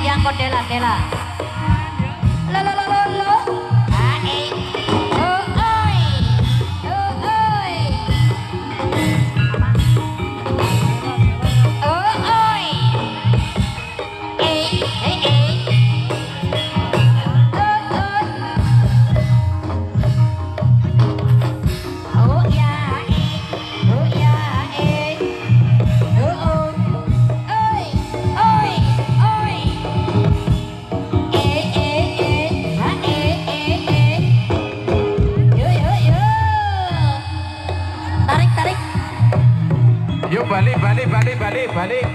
yang kok dela dela. Lo lo lo lo lo. Ae. Oh oi. Oh oi. Oh oi. Eh eh eh. Oh ya eh. Oh ya eh. Oh oh. Oi. Oi. Oi. Ha yo yo yo. Tarik tarik. Yuk balik balik balik balik balik.